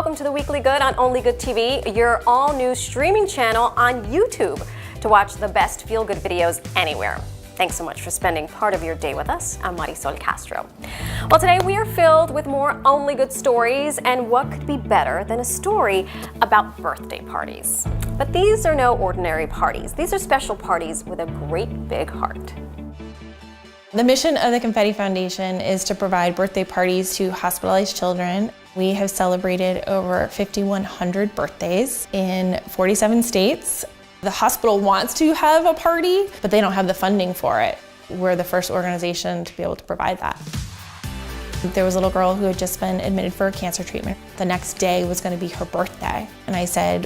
Welcome to the Weekly Good on OnlyGood TV, your all-new streaming channel on YouTube to watch the best feel-good videos anywhere. Thanks so much for spending part of your day with us. I'm Marysol Castro. Well, today we are filled with more OnlyGood stories, and what could be better than a story about birthday parties? But these are no ordinary parties. These are special parties with a great big heart. The mission of the Confetti Foundation is to provide birthday parties to hospitalized children. We have celebrated over 5,100 birthdays in 47 states. The hospital wants to have a party, but they don't have the funding for it. We're the first organization to be able to provide that. There was a little girl who had just been admitted for cancer treatment. The next day was going to be her birthday. And I said,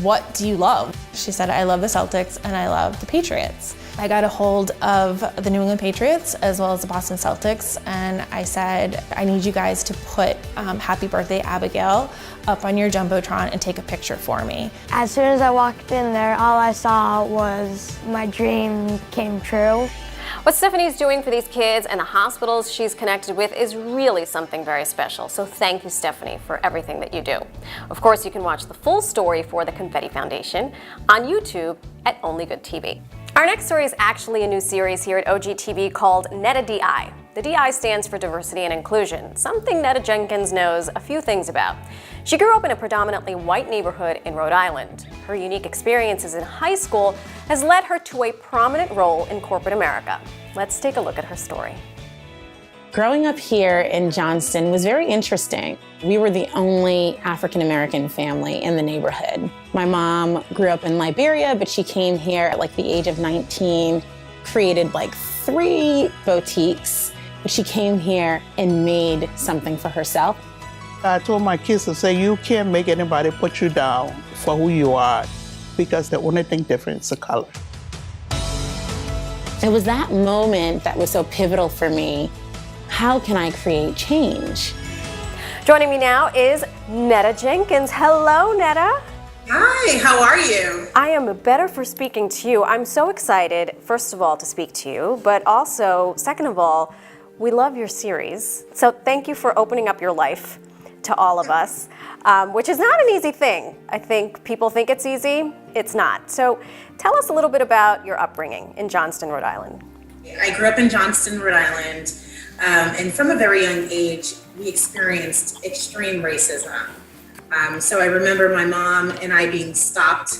"What do you love?" She said, "I love the Celtics and I love the Patriots." I got a hold of the New England Patriots as well as the Boston Celtics, and I said, "I need you guys to put Happy Birthday Abigail up on your Jumbotron and take a picture for me." As soon as I walked in there, all I saw was my dream came true. What Stephanie's doing for these kids and the hospitals she's connected with is really something very special. So thank you, Stephanie, for everything that you do. Of course, you can watch the full story for the Confetti Foundation on YouTube at OnlyGood TV. Our next story is actually a new series here at OGTV called Netta DI. The DI stands for Diversity and Inclusion, something Netta Jenkins knows a few things about. She grew up in a predominantly white neighborhood in Rhode Island. Her unique experiences in high school has led her to a prominent role in corporate America. Let's take a look at her story. Growing up here in Johnston was very interesting. We were the only African-American family in the neighborhood. My mom grew up in Liberia, but she came here at like the age of 19, created like 3 boutiques. She came here and made something for herself. I told my kids to say, you can't make anybody put you down for who you are, because the only thing different is the color. It was that moment that was so pivotal for me. How can I create change? Joining me now is Netta Jenkins. Hello, Netta. Hi, how are you? I am better for speaking to you. I'm so excited, first of all, to speak to you, but also, second of all, we love your series. So thank you for opening up your life to all of us, which is not an easy thing. I think people think it's easy. It's not. So tell us a little bit about your upbringing in Johnston, Rhode Island. I grew up in Johnston, Rhode Island, and from a very young age, we experienced extreme racism. So I remember my mom and I being stopped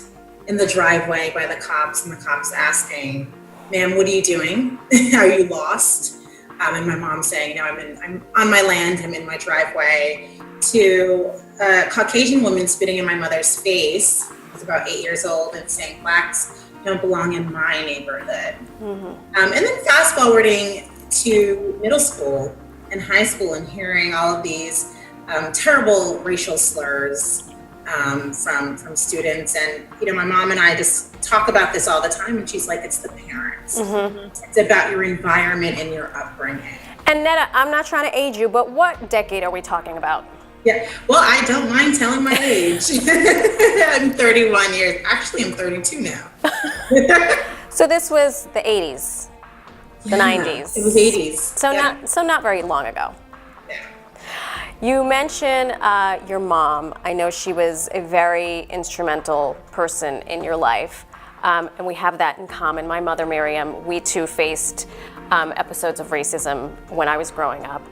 in the driveway by the cops, and the cops asking, "Ma'am, what are you doing? Are you lost?" And my mom saying, "No, I'm on my land, I'm in my driveway," to a Caucasian woman spitting in my mother's face. I was about 8 years old, and saying, "Blacks don't belong in my neighborhood." And then fast forwarding to middle school and high school, and hearing all of these terrible racial slurs from students. And, you know, my mom and I just talk about this all the time, and she's like, it's the parents. It's about your environment and your upbringing. And Netta, I'm not trying to age you, but what decade are we talking about? Yeah, well, I don't mind telling my age. I'm 31 years. Actually, I'm 32 now. So this was the 80s, the 90s. It was 80s. So not very long ago. Yeah. You mentioned your mom. I know she was a very instrumental person in your life, and we have that in common. My mother, Miriam, we too faced episodes of racism when I was growing up.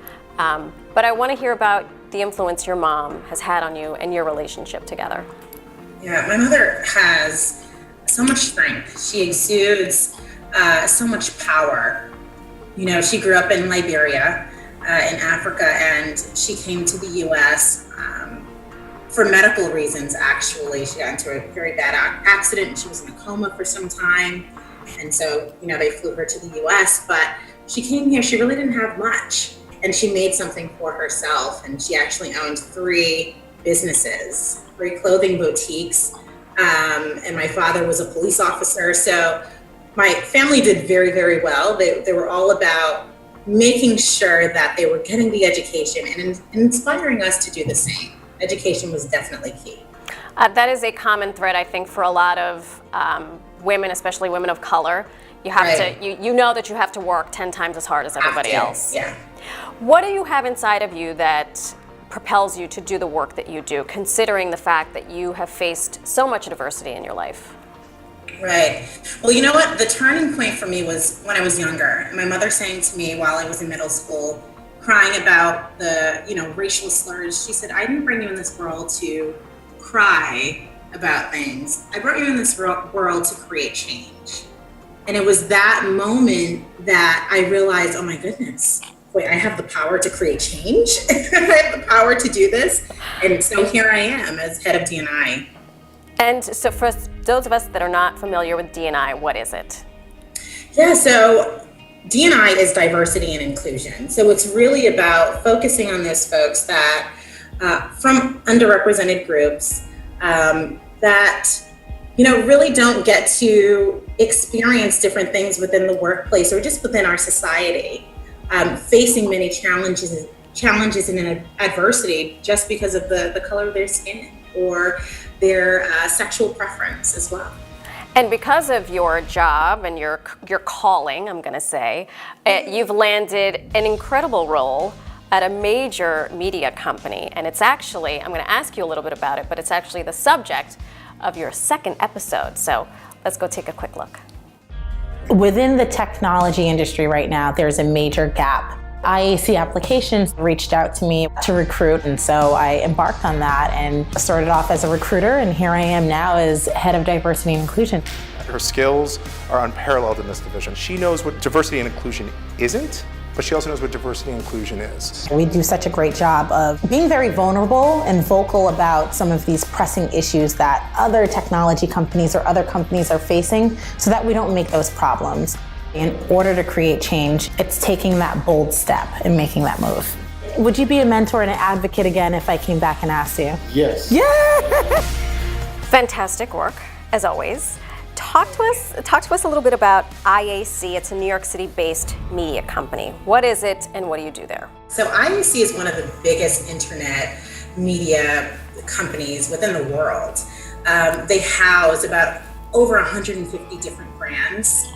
But I want to hear about the influence your mom has had on you and your relationship together. Yeah, my mother has so much strength. She exudes so much power. You know, she grew up in Liberia, in Africa, and she came to the U.S. For medical reasons, actually. She got into a very bad accident, and she was in a coma for some time. And so, you know, they flew her to the U.S., but she came here, she really didn't have much. And she made something for herself, and she actually owned 3 businesses, 3 clothing boutiques. And my father was a police officer, so my family did very, very well. They were all about making sure that they were getting the education and inspiring us to do the same. Education was definitely key. That is a common thread, I think, for a lot of women, especially women of color. You have to, you know that you have to work 10 times as hard as everybody else. Yeah. What do you have inside of you that propels you to do the work that you do, considering the fact that you have faced so much diversity in your life? Right. Well, you know what? The turning point for me was when I was younger. My mother saying to me while I was in middle school, crying about the, racial slurs, she said, "I didn't bring you in this world to cry about things. I brought you in this world to create change." And it was that moment that I realized, oh my goodness, wait, I have the power to create change. I have the power to do this. And so here I am as head of D&I. And so for those of us that are not familiar with D&I, what is it? Yeah, so D&I is diversity and inclusion. So it's really about focusing on those folks that from underrepresented groups that really don't get to experience different things within the workplace or just within our society, facing many challenges and adversity just because of the color of their skin or their sexual preference as well. And because of your job and your calling, I'm going to say, you've landed an incredible role at a major media company. And it's actually, I'm going to ask you a little bit about it, but it's actually the subject of your second episode. So let's go take a quick look. Within the technology industry right now, there's a major gap. IAC Applications reached out to me to recruit, and so I embarked on that and started off as a recruiter, and here I am now as head of diversity and inclusion. Her skills are unparalleled in this division. She knows what diversity and inclusion isn't, but she also knows what diversity and inclusion is. We do such a great job of being very vulnerable and vocal about some of these pressing issues that other technology companies or other companies are facing so that we don't make those problems. In order to create change, it's taking that bold step and making that move. Would you be a mentor and an advocate again if I came back and asked you? Yes. Yeah! Fantastic work, as always. Talk to us a little bit about IAC. It's a New York City-based media company. What is it and what do you do there? So IAC is one of the biggest internet media companies within the world. They house about over 150 different brands.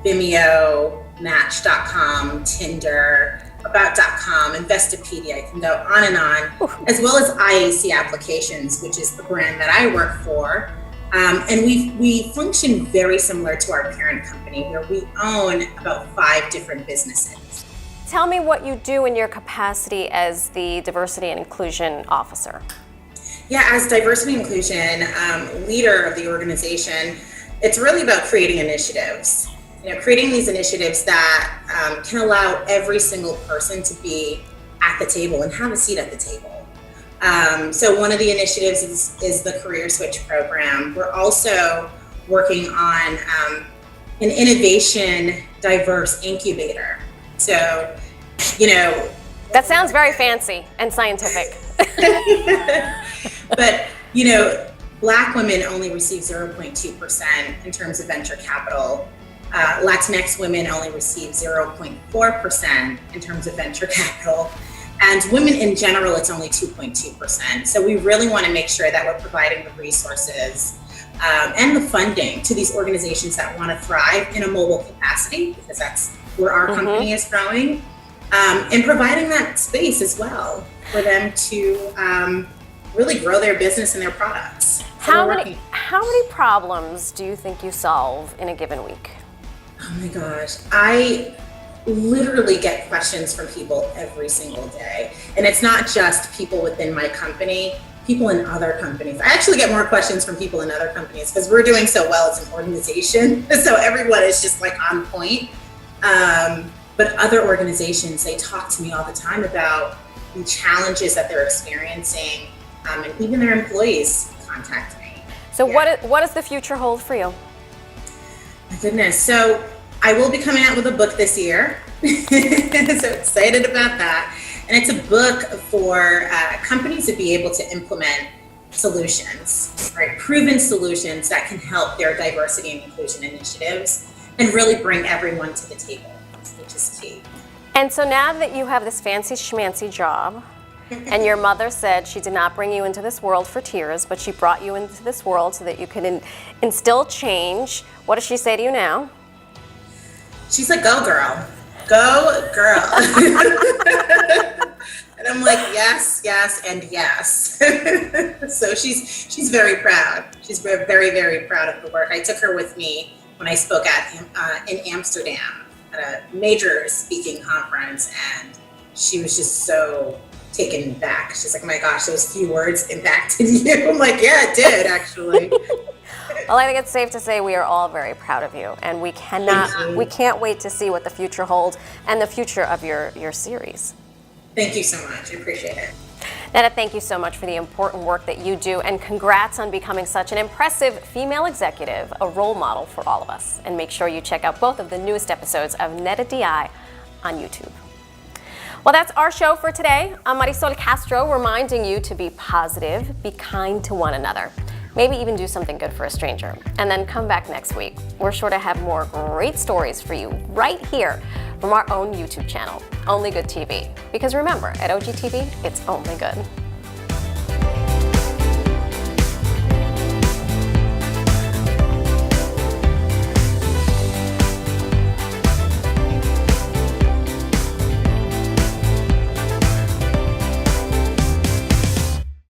Vimeo, Match.com, Tinder, About.com, Investopedia, I can go on and on, as well as IAC Applications, which is the brand that I work for. And we function very similar to our parent company, where we own about 5 different businesses. Tell me what you do in your capacity as the Diversity and Inclusion Officer. Yeah, as Diversity and Inclusion leader of the organization, it's really about creating initiatives. Creating these initiatives that can allow every single person to be at the table and have a seat at the table. So one of the initiatives is the Career Switch program. We're also working on an innovation diverse incubator. So, that sounds very fancy and scientific. But, Black women only receive 0.2% in terms of venture capital. Latinx women only receive 0.4% in terms of venture capital. And women in general, it's only 2.2%. So we really want to make sure that we're providing the resources and the funding to these organizations that want to thrive in a mobile capacity, because that's where our company is growing, and providing that space as well for them to really grow their business and their products. How many problems do you think you solve in a given week? Oh my gosh, I literally get questions from people every single day. And it's not just people within my company, people in other companies. I actually get more questions from people in other companies because we're doing so well as an organization. So everyone is just like on point. But other organizations, they talk to me all the time about the challenges that they're experiencing, and even their employees contact me. So what does the future hold for you? My goodness. So I will be coming out with a book this year. So excited about that. And it's a book for companies to be able to implement solutions, right? Proven solutions that can help their diversity and inclusion initiatives and really bring everyone to the table, which is key. And so now that you have this fancy schmancy job, and your mother said she did not bring you into this world for tears, but she brought you into this world so that you can instill change. What does she say to you now? She's like, go girl. Go girl. And And I'm like, yes, yes, and yes. So she's very proud. She's very, very proud of the work. I took her with me when I spoke in Amsterdam at a major speaking conference, and she was just so taken back. She's like, oh my gosh, those few words impacted you. I'm like, yeah, it did, actually. Well, I think it's safe to say we are all very proud of you, and we can't wait to see what the future holds and the future of your series. Thank you so much. I appreciate it. Netta, thank you so much for the important work that you do, and congrats on becoming such an impressive female executive, a role model for all of us. And make sure you check out both of the newest episodes of Netta DI on YouTube. Well, that's our show for today. I'm Marysol Castro, reminding you to be positive, be kind to one another. Maybe even do something good for a stranger. And then come back next week. We're sure to have more great stories for you right here from our own YouTube channel, OnlyGood TV. Because remember, at OGTV, it's only good.